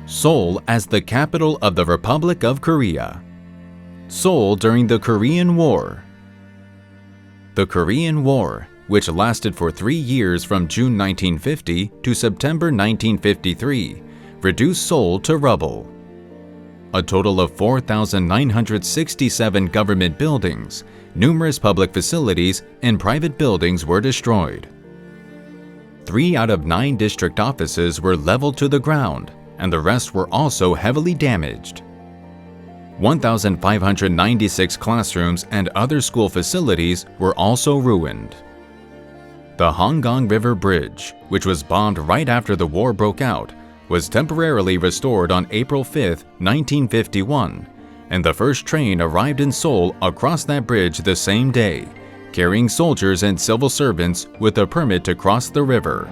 Seoul as the capital of the Republic of Korea. Seoul during the Korean War. The Korean War, which lasted for 3 years from June 1950 to September 1953, reduced Seoul to rubble. A total of 4,967 government buildings, numerous public facilities, and private buildings were destroyed. 3 out of 9 district offices were leveled to the ground, and the rest were also heavily damaged. 1,596 classrooms and other school facilities were also ruined. The Honggang River Bridge, which was bombed right after the war broke out, was temporarily restored on April 5, 1951, and the first train arrived in Seoul across that bridge the same day, carrying soldiers and civil servants with a permit to cross the river.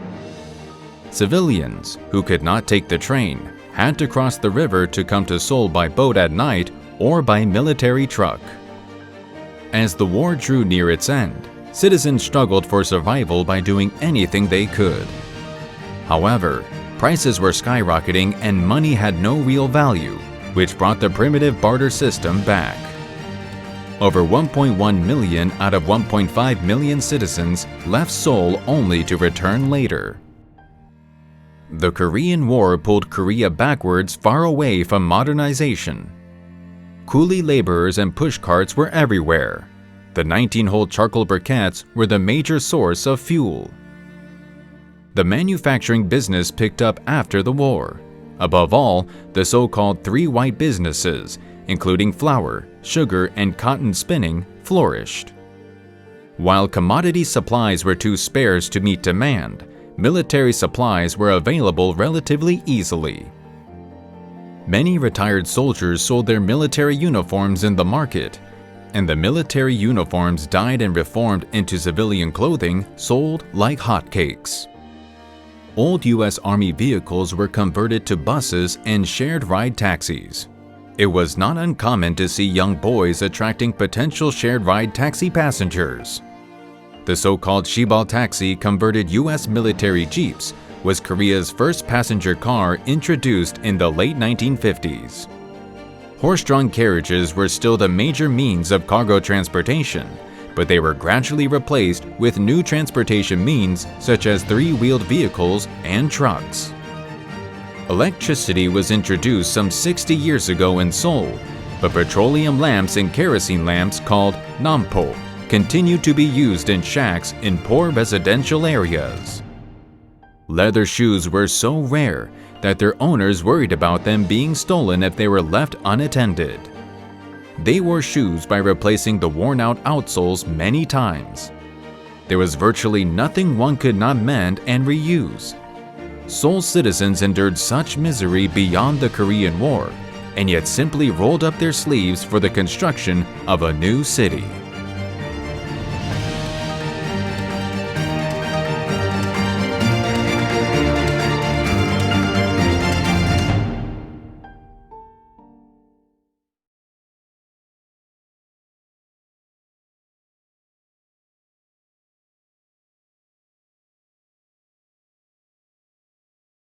Civilians who could not take the train had to cross the river to come to Seoul by boat at night or by military truck. As the war drew near its end, citizens struggled for survival by doing anything they could. However, prices were skyrocketing and money had no real value, which brought the primitive barter system back. Over 1.1 million out of 1.5 million citizens left Seoul only to return later. The Korean War pulled Korea backwards far away from modernization. Coolie laborers and pushcarts were everywhere. The 19-hole charcoal briquettes were the major source of fuel. The manufacturing business picked up after the war. Above all, the so-called 3 white businesses, including flour, sugar, and cotton spinning, flourished. While commodity supplies were too scarce to meet demand, military supplies were available relatively easily. Many retired soldiers sold their military uniforms in the market, and the military uniforms dyed and reformed into civilian clothing sold like hotcakes. Old U.S. Army vehicles were converted to buses and shared ride taxis. It was not uncommon to see young boys attracting potential shared ride taxi passengers. The so-called Shibal taxi converted U.S. military jeeps was Korea's first passenger car introduced in the late 1950s. Horse-drawn carriages were still the major means of cargo transportation, but they were gradually replaced with new transportation means such as 3-wheeled vehicles and trucks. Electricity was introduced some 60 years ago in Seoul, but petroleum lamps and kerosene lamps called nampo continue to be used in shacks in poor residential areas. Leather shoes were so rare that their owners worried about them being stolen if they were left unattended. They wore shoes by replacing the worn-out outsoles many times. There was virtually nothing one could not mend and reuse. Seoul's citizens endured such misery beyond the Korean War, and yet simply rolled up their sleeves for the construction of a new city.